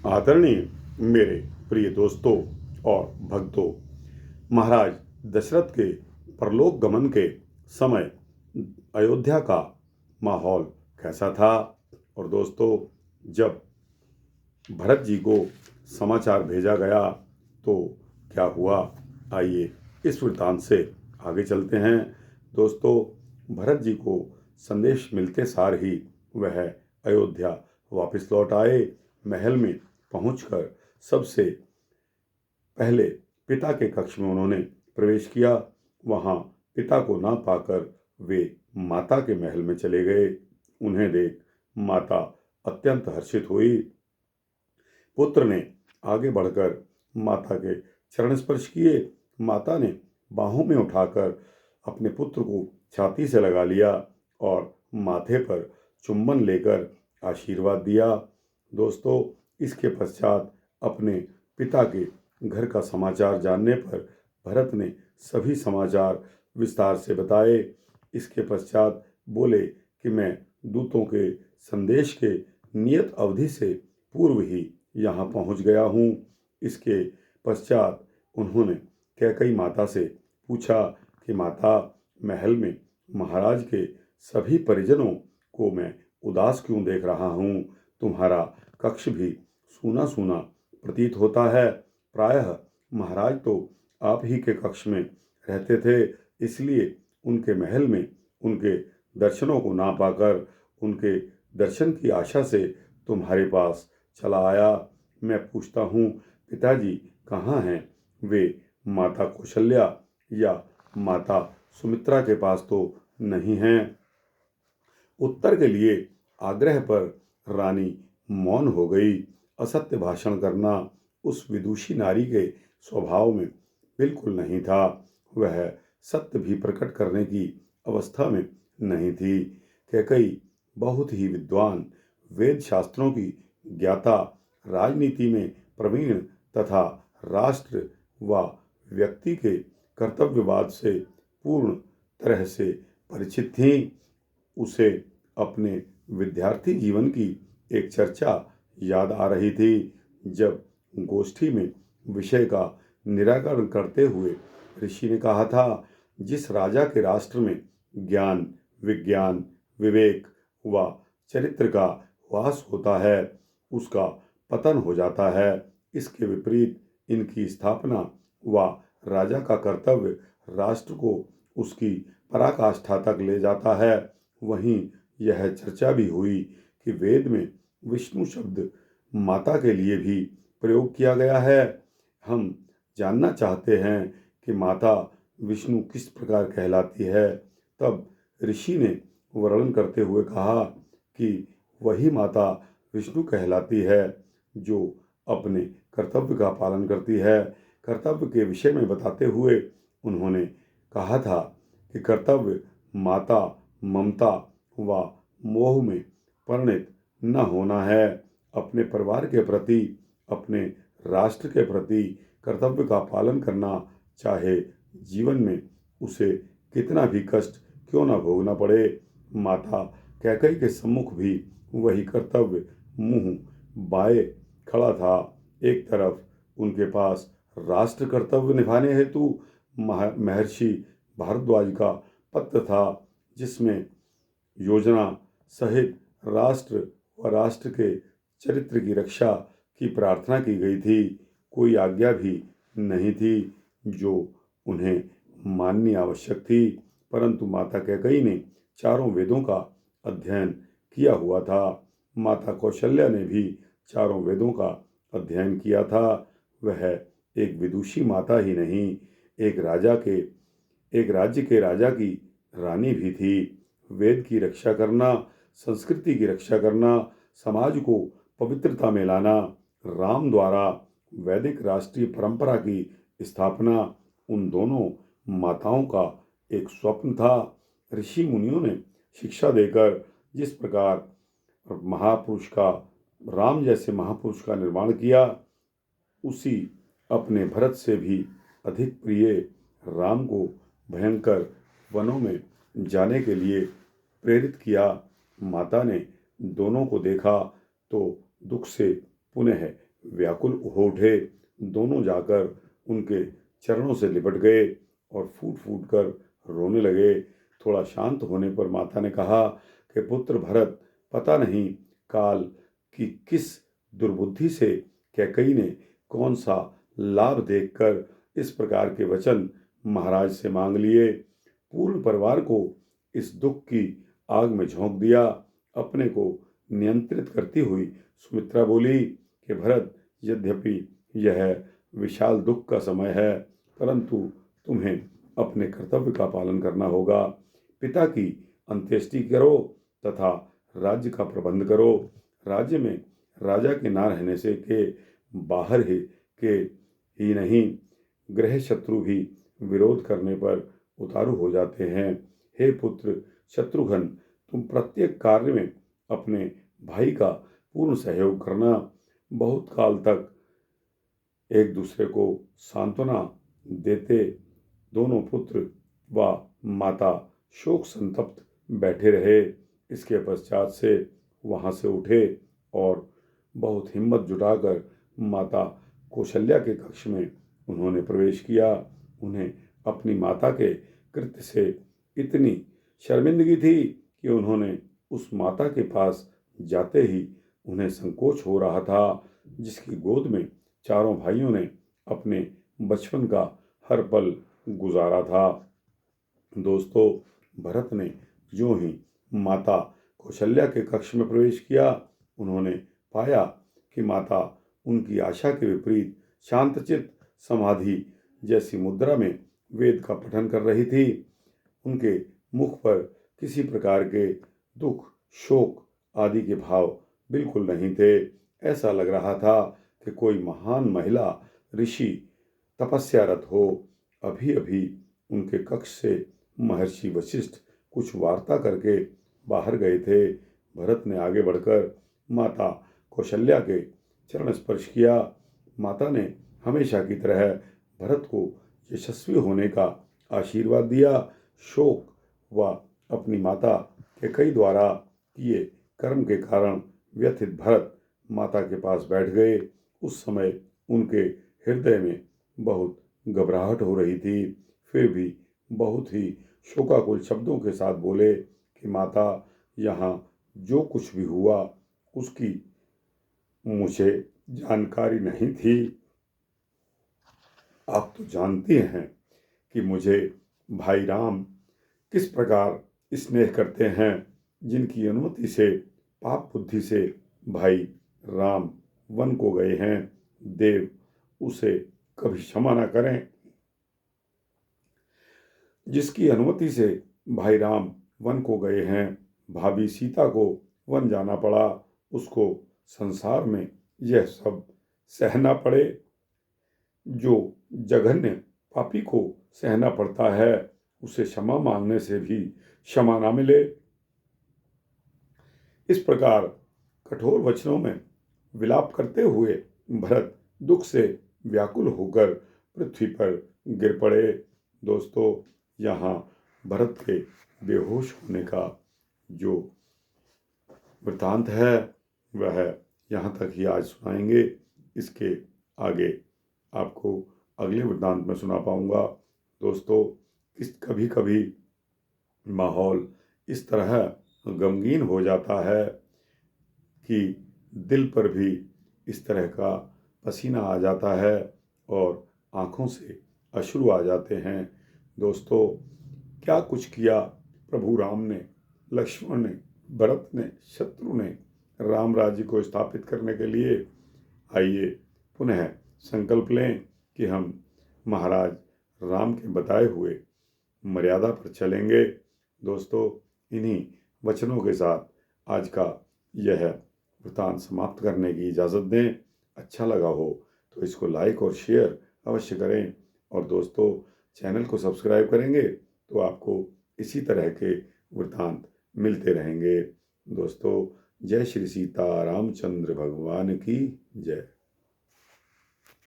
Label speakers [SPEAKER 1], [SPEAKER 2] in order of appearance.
[SPEAKER 1] आदरणीय मेरे प्रिय दोस्तों और भक्तों, महाराज दशरथ के परलोक गमन के समय अयोध्या का माहौल कैसा था। और दोस्तों, जब भरत जी को समाचार भेजा गया तो क्या हुआ, आइए इस वृत्तांत से आगे चलते हैं। दोस्तों, भरत जी को संदेश मिलते सार ही वह अयोध्या वापस लौट आए। महल में पहुंचकर सबसे पहले पिता के कक्ष में उन्होंने प्रवेश किया। वहां पिता को ना पाकर वे माता के महल में चले गए। उन्हें देख माता अत्यंत हर्षित हुई। पुत्र ने आगे बढ़कर माता के चरण स्पर्श किए। माता ने बाहों में उठाकर अपने पुत्र को छाती से लगा लिया और माथे पर चुंबन लेकर आशीर्वाद दिया। दोस्तों, इसके पश्चात अपने पिता के घर का समाचार जानने पर भरत ने सभी समाचार विस्तार से बताए। इसके पश्चात बोले कि मैं दूतों के संदेश के नियत अवधि से पूर्व ही यहाँ पहुँच गया हूँ। इसके पश्चात उन्होंने कैकई माता से पूछा कि माता, महल में महाराज के सभी परिजनों को मैं उदास क्यों देख रहा हूँ। तुम्हारा कक्ष भी सूना सूना प्रतीत होता है। प्रायः महाराज तो आप ही के कक्ष में रहते थे, इसलिए उनके महल में उनके दर्शनों को ना पाकर उनके दर्शन की आशा से तुम्हारे पास चला आया। मैं पूछता हूँ, पिताजी कहाँ हैं? वे माता कौशल्या या माता सुमित्रा के पास तो नहीं हैं। उत्तर के लिए आग्रह पर रानी मौन हो गई। असत्य भाषण करना उस विदुषी नारी के स्वभाव में बिल्कुल नहीं था। वह सत्य भी प्रकट करने की अवस्था में नहीं थी। कैकई बहुत ही विद्वान, वेद शास्त्रों की ज्ञाता, राजनीति में प्रवीण तथा राष्ट्र व व्यक्ति के कर्तव्यवाद से पूर्ण तरह से परिचित थीं। उसे अपने विद्यार्थी जीवन की एक चर्चा याद आ रही थी, जब गोष्ठी में विषय का निराकरण करते हुए ऋषि ने कहा था, जिस राजा के राष्ट्र में ज्ञान, विज्ञान, विवेक व चरित्र का वास होता है, उसका पतन हो जाता है। इसके विपरीत इनकी स्थापना व राजा का कर्तव्य राष्ट्र को उसकी पराकाष्ठा तक ले जाता है। वहीं यह चर्चा भी हुई कि वेद में विष्णु शब्द माता के लिए भी प्रयोग किया गया है। हम जानना चाहते हैं कि माता विष्णु किस प्रकार कहलाती है। तब ऋषि ने वर्णन करते हुए कहा कि वही माता विष्णु कहलाती है जो अपने कर्तव्य का पालन करती है। कर्तव्य के विषय में बताते हुए उन्होंने कहा था कि कर्तव्य माता, ममता व मोह में परिणत न होना है। अपने परिवार के प्रति, अपने राष्ट्र के प्रति कर्तव्य का पालन करना, चाहे जीवन में उसे कितना भी कष्ट क्यों न भोगना पड़े। माता कैकई के सम्मुख भी वही कर्तव्य मुंह बाए खड़ा था। एक तरफ उनके पास राष्ट्र कर्तव्य निभाने हेतु महर्षि भारद्वाज का पत्र था, जिसमें योजना सहित राष्ट्र व राष्ट्र के चरित्र की रक्षा की प्रार्थना की गई थी। कोई आज्ञा भी नहीं थी जो उन्हें माननी आवश्यक थी, परंतु माता कैकई ने चारों वेदों का अध्ययन किया हुआ था। माता कौशल्या ने भी चारों वेदों का अध्ययन किया था। वह एक विदुषी माता ही नहीं, एक राज्य के राजा की रानी भी थी। वेद की रक्षा करना, संस्कृति की रक्षा करना, समाज को पवित्रता में लाना, राम द्वारा वैदिक राष्ट्रीय परंपरा की स्थापना, उन दोनों माताओं का एक स्वप्न था। ऋषि मुनियों ने शिक्षा देकर जिस प्रकार राम जैसे महापुरुष का निर्माण किया, उसी अपने भरत से भी अधिक प्रिय राम को भयंकर वनों में जाने के लिए प्रेरित किया। माता ने दोनों को देखा तो दुख से पुनः व्याकुल हो उठे। दोनों जाकर उनके चरणों से लिपट गए और फूट फूट कर रोने लगे। थोड़ा शांत होने पर माता ने कहा कि पुत्र भरत, पता नहीं काल की किस दुर्बुद्धि से कैकेयी ने कौन सा लाभ देखकर इस प्रकार के वचन महाराज से मांग लिए। पूर्ण परिवार को इस दुख की आग में झोंक दिया। अपने को नियंत्रित करती हुई सुमित्रा बोली कि भरत, यद्यपि यह विशाल दुख का समय है, परंतु तुम्हें अपने कर्तव्य का पालन करना होगा। पिता की अंत्येष्टि करो तथा राज्य का प्रबंध करो। राज्य में राजा के ना रहने से के बाहर ही नहीं, गृह शत्रु भी विरोध करने पर उतारू हो जाते हैं। हे पुत्र शत्रुघ्न, तुम प्रत्येक कार्य में अपने भाई का पूर्ण सहयोग करना। बहुत काल तक एक दूसरे को सांत्वना देते दोनों पुत्र व माता शोक संतप्त बैठे रहे। इसके पश्चात से वहां से उठे और बहुत हिम्मत जुटाकर माता कौशल्या के कक्ष में उन्होंने प्रवेश किया। उन्हें अपनी माता के कृत्य से इतनी शर्मिंदगी थी कि उन्होंने उस माता के पास जाते ही उन्हें संकोच हो रहा था, जिसकी गोद में चारों भाइयों ने अपने बचपन का हर पल गुजारा था। दोस्तों, भरत ने जो ही माता कौशल्या के कक्ष में प्रवेश किया, उन्होंने पाया कि माता उनकी आशा के विपरीत शांतचित्त समाधि जैसी मुद्रा में वेद का पठन कर रही थी। उनके मुख पर किसी प्रकार के दुख, शोक आदि के भाव बिल्कुल नहीं थे। ऐसा लग रहा था कि कोई महान महिला ऋषि तपस्यारत हो। अभी अभी उनके कक्ष से महर्षि वशिष्ठ कुछ वार्ता करके बाहर गए थे। भरत ने आगे बढ़कर माता कौशल्या के चरण स्पर्श किया। माता ने हमेशा की तरह भरत को यशस्वी होने का आशीर्वाद दिया। शोक व अपनी माता कैकेयी द्वारा किए कर्म के कारण व्यथित भरत माता के पास बैठ गए। उस समय उनके हृदय में बहुत घबराहट हो रही थी। फिर भी बहुत ही शोकाकुल शब्दों के साथ बोले कि माता, यहाँ जो कुछ भी हुआ उसकी मुझे जानकारी नहीं थी। आप तो जानती हैं कि मुझे भाई राम किस प्रकार स्नेह करते हैं। जिनकी अनुमति से पाप बुद्धि से भाई राम वन को गए हैं, देव उसे कभी क्षमा न करें। जिसकी अनुमति से भाई राम वन को गए हैं, भाभी सीता को वन जाना पड़ा, उसको संसार में यह सब सहना पड़े जो जघन्य पापी को सहना पड़ता है, उसे क्षमा मांगने से भी क्षमा ना मिले। इस प्रकार कठोर वचनों में विलाप करते हुए भरत दुख से व्याकुल होकर पृथ्वी पर गिर पड़े। दोस्तों, यहाँ भरत के बेहोश होने का जो वृतांत है वह यहाँ तक ही आज सुनाएंगे। इसके आगे आपको अगले वृतांत में सुना पाऊंगा। दोस्तों, कभी कभी माहौल इस तरह गमगीन हो जाता है कि दिल पर भी इस तरह का पसीना आ जाता है और आँखों से अश्रु आ जाते हैं। दोस्तों, क्या कुछ किया प्रभु राम ने, लक्ष्मण ने, भरत ने, शत्रु ने राम राज्य को स्थापित करने के लिए। आइए पुनः संकल्प लें कि हम महाराज राम के बताए हुए मर्यादा पर चलेंगे। दोस्तों, इन्हीं वचनों के साथ आज का यह वृतांत समाप्त करने की इजाज़त दें। अच्छा लगा हो तो इसको लाइक और शेयर अवश्य करें, और दोस्तों चैनल को सब्सक्राइब करेंगे तो आपको इसी तरह के वृतांत मिलते रहेंगे। दोस्तों, जय श्री सीता रामचंद्र भगवान की जय।